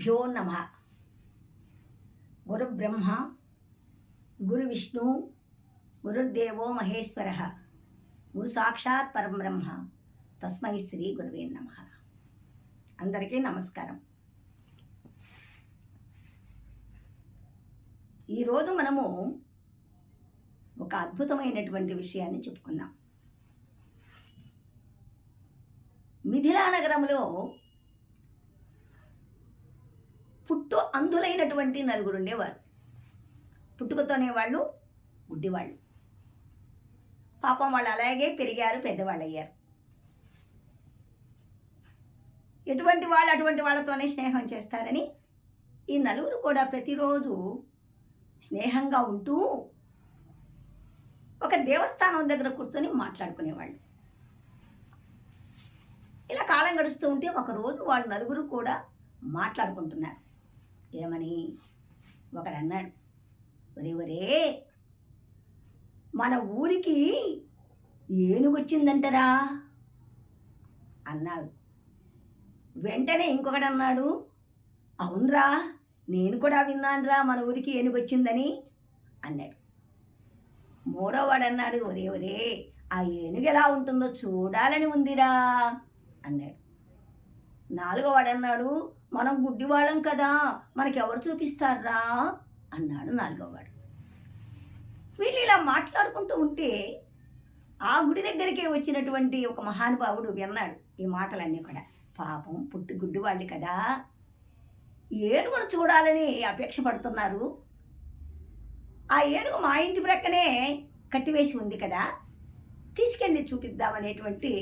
గురుభ్యో నమ. గురు బ్రహ్మ గురు విష్ణు గురుర్దేవో మహేశ్వర గురు సాక్షాత్ పరబ్రహ్మ తస్మై శ్రీ గురువే నమ. అందరికీ నమస్కారం. ఈరోజు మనము ఒక అద్భుతమైనటువంటి విషయాన్ని చెప్పుకుందాం. మిథిలా నగరంలో అంధులైనటువంటి నలుగురు ఉండేవారు. పుట్టుకతోనే వాళ్ళు గుడ్డివాళ్ళు. పాపం వాళ్ళు అలాగే పెరిగారు, పెద్దవాళ్ళు అయ్యారు. ఎటువంటి వాళ్ళు అటువంటి వాళ్ళతోనే స్నేహం చేస్తారని ఈ నలుగురు కూడా ప్రతిరోజు స్నేహంగా ఉంటూ ఒక దేవస్థానం దగ్గర కూర్చొని మాట్లాడుకునేవాళ్ళు. ఇలా కాలం గడుస్తూ ఉంటే ఒకరోజు వాళ్ళు నలుగురు కూడా మాట్లాడుకుంటున్నారు. ఏమని? ఒకడన్నాడు, ఒరే మన ఊరికి ఏనుగు వచ్చిందంటరా అన్నాడు. వెంటనే ఇంకొకడన్నాడు, అవునరా నేను కూడా విన్నానురా మన ఊరికి ఏనుగు వచ్చిందని అన్నాడు. మూడోవాడు అన్నాడు, ఒరే ఆ ఏనుగు ఎలా ఉంటుందో చూడాలని ఉందిరా అన్నాడు. నాలుగోవాడు అన్నాడు, మనం గుడ్డివాళ్ళం కదా మనకెవరు చూపిస్తారా అన్నాడు నాలుగోవాడు. వీళ్ళు ఇలా మాట్లాడుకుంటూ ఉంటే ఆ గుడి దగ్గరికి వచ్చినటువంటి ఒక మహానుభావుడు విన్నాడు ఈ మాటలన్నీ కూడా. పాపం పుట్టి గుడ్డివాళ్ళు కదా, ఏనుగును చూడాలని అపేక్ష పడుతున్నారు. ఆ ఏనుగు మా ఇంటి ప్రక్కనే కట్టివేసి ఉంది కదా, తీసుకెళ్ళి చూపిద్దామనేటువంటి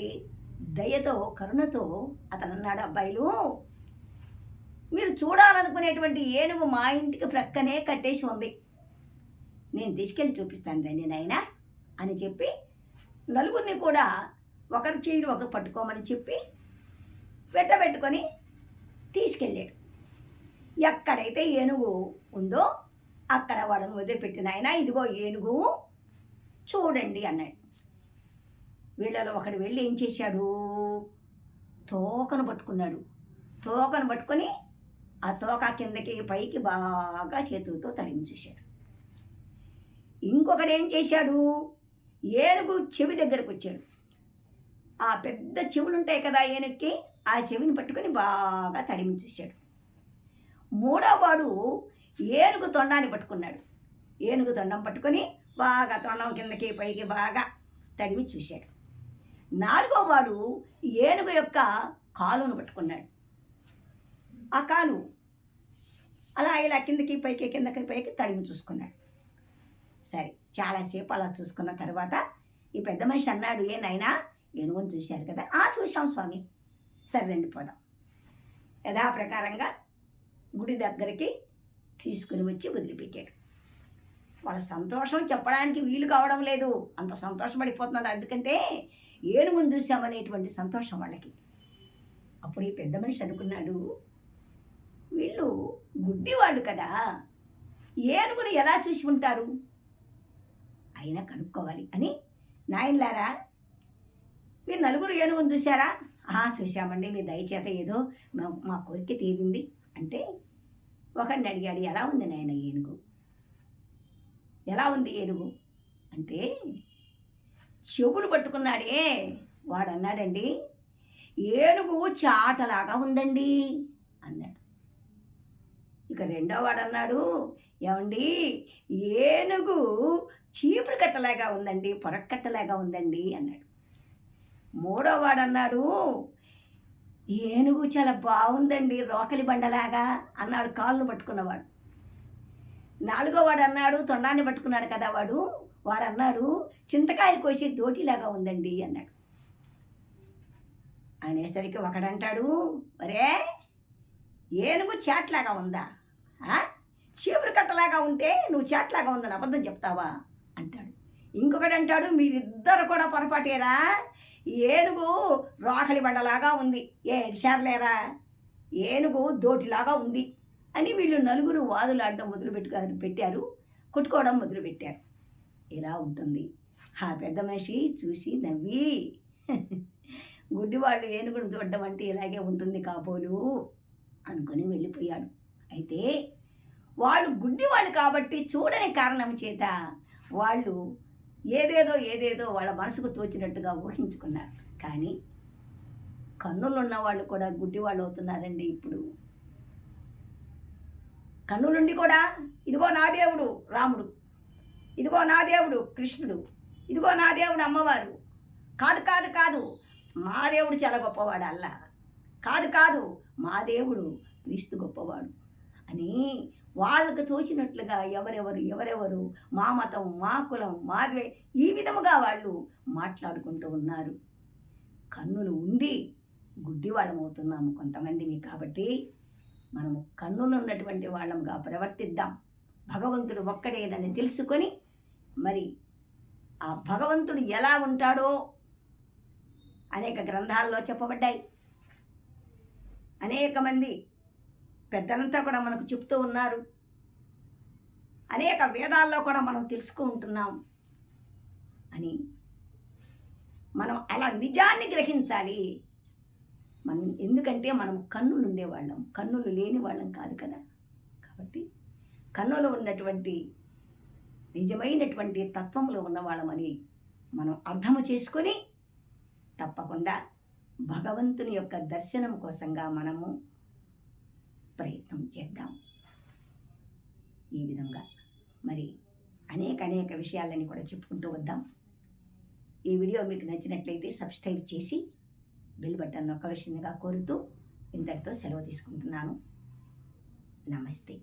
దయతో కరుణతో అతను అన్నాడు, అబ్బాయిలు మీరు చూడాలనుకునేటువంటి ఏనుగు మా ఇంటికి ప్రక్కనే కట్టేసి ఉంది, నేను తీసుకెళ్ళి చూపిస్తాను రండి నాయనా అని చెప్పి నలుగురిని కూడా ఒకరి చేయిలు ఒకరు పట్టుకోమని చెప్పి పెట్టబెట్టుకొని తీసుకెళ్ళాడు. ఎక్కడైతే ఏనుగు ఉందో అక్కడ వాడను వదిలిపెట్టిన ఆయన, ఇదిగో ఏనుగు చూడండి అన్నాడు. వీళ్ళలో ఒకడు వెళ్ళి ఏం చేశాడు, తోకను పట్టుకున్నాడు. తోకను పట్టుకొని ఆ తోక కిందకి పైకి బాగా చేతులతో తరిమి చూశాడు. ఇంకొకడు ఏం చేశాడు, ఏనుగు చెవి దగ్గరకు వచ్చాడు. ఆ పెద్ద చెవులు ఉంటాయి కదా ఏనుగుకి, ఆ చెవిని పట్టుకొని బాగా తడిమి చూశాడు. మూడోవాడు ఏనుగు తొండాన్ని పట్టుకున్నాడు. ఏనుగు తొండం పట్టుకొని బాగా తొండం కిందకి పైకి బాగా తడిమి చూశాడు. నాలుగోవాడు ఏనుగు యొక్క కాలును పట్టుకున్నాడు. ఆ కాలు అలా ఇలా కిందకి పైకి కిందకి పైకి తడిమి చూసుకున్నాడు. సరే, చాలాసేపు అలా చూసుకున్న తర్వాత ఈ పెద్ద మనిషి అన్నాడు, ఏ నాయనా ఏనుగుని చూశారు కదా? చూసాం స్వామి, సరే రండి పోదాం. యథాప్రకారంగా గుడి దగ్గరికి తీసుకుని వచ్చి వదిలిపెట్టాడు. వాళ్ళ సంతోషం చెప్పడానికి వీలు కావడం లేదు, అంత సంతోషపడిపోతున్నారు. ఎందుకంటే ఏనుగుని చూసామనేటువంటి సంతోషం వాళ్ళకి. అప్పుడు ఈ పెద్ద మనిషి అనుకున్నాడు, వీళ్ళు గుడ్డివాళ్ళు కదా, ఏనుగుని ఎలా చూసి ఉంటారు, అయినా కనుక్కోవాలి అని, నాయనలారా మీరు నలుగురు ఏనుగుని చూశారా? చూశామండి, మీ దయచేత ఏదో మా కోరిక తీరింది అంటే ఒకడిని అడిగాడు, ఎలా ఉంది నాయన ఏనుగు, ఎలా ఉంది ఏనుగు అంటే, చెవులు పట్టుకున్నాడే వాడు అన్నాడండి, ఏనుగు చాటలాగా ఉందండి అన్నాడు. ఇక రెండో వాడు అన్నాడు, ఏమండి ఏనుగు చీపురు కట్టలాగా ఉందండి, పొరక్కట్టలాగా ఉందండి అన్నాడు. మూడో వాడు అన్నాడు, ఏనుగు చాలా బాగుందండి, రోకలి బండలాగా అన్నాడు కాళ్ళను పట్టుకున్నవాడు. నాలుగో వాడు అన్నాడు, తొండాన్ని పట్టుకున్నాడు కదా వాడు అన్నాడు, చింతకాయలు కోసి దోటిలాగా ఉందండి అన్నాడు. అనేసరికి ఒకడంటాడు, ఒరే ఏనుగు చాట్లాగా ఉందా, చీపురు కట్టలాగా ఉంటే నువ్వు చాట్లాగా ఉందని అబద్ధం చెప్తావా అంటాడు. ఇంకొకడు అంటాడు, మీరిద్దరు కూడా పొరపాటేరా, ఏనుగు రోకలి బండలాగా ఉంది, ఏడ్చారులేరా, ఏనుగు దోటిలాగా ఉంది అని వీళ్ళు నలుగురు వాదులాడడం పెట్టారు, కొట్టుకోవడం మొదలుపెట్టారు. ఇలా ఉంటుంది. ఆ పెద్ద మనిషి చూసి నవ్వి, గుడ్డివాళ్ళు ఏనుగును చూడడం అంటే ఇలాగే ఉంటుంది కాబోలు అనుకొని వెళ్ళిపోయాడు. అయితే వాళ్ళు గుడ్డివాళ్ళు కాబట్టి చూడని కారణం చేత వాళ్ళు ఏదేదో వాళ్ళ మనసుకు తోచినట్టుగా ఊహించుకున్నారు. కానీ కన్నులున్న వాళ్ళు కూడా గుడ్డివాళ్ళు అవుతున్నారండి ఇప్పుడు. కన్నులుండి కూడా ఇదిగో నా దేవుడు రాముడు, ఇదిగో నా దేవుడు కృష్ణుడు, ఇదిగో నా దేవుడు అమ్మవారు, కాదు కాదు కాదు మా దేవుడు చాలా గొప్పవాడు అల్లా, కాదు మా దేవుడు క్రీస్తు గొప్పవాడు అని వాళ్ళకు తోచినట్లుగా ఎవరెవరు మా మతం, మా కులం, మాదే ఈ విధముగా వాళ్ళు మాట్లాడుకుంటూ ఉన్నారు. కన్నులు ఉండి గుడ్డివాళ్ళం అవుతున్నాము కొంతమందిని. కాబట్టి మనము కన్నులు ఉన్నటువంటి వాళ్ళముగా ప్రవర్తిద్దాం. భగవంతుడు ఒక్కడేనని తెలుసుకొని మరి ఆ భగవంతుడు ఎలా ఉంటాడో అనేక గ్రంథాల్లో చెప్పబడ్డాయి. అనేక మంది పెద్దలంతా కూడా మనకు చెప్తూ ఉన్నారు. అనేక వేదాల్లో కూడా మనం తెలుసుకుంటున్నాం అని మనం అలా నిజాన్ని గ్రహించాలి. ఎందుకంటే మనం కన్నులు ఉండేవాళ్ళం, కన్నులు లేని వాళ్ళం కాదు కదా. కాబట్టి కన్నులు ఉన్నటువంటి నిజమైనటువంటి తత్వంలో ఉన్నవాళ్ళమని మనం అర్థము చేసుకొని తప్పకుండా భగవంతుని యొక్క దర్శనం కోసంగా మనము ప్రయత్నం చేద్దాం. ఈ విధంగా మరి అనేక విషయాలని కూడా చెప్పుకుంటూ వద్దాం. ఈ వీడియో మీకు నచ్చినట్లయితే సబ్స్క్రైబ్ చేసి బెల్ బటన్ నొక్కవలసిందిగా కోరుతూ ఇంతటితో సెలవు తీసుకుంటున్నాను. నమస్తే.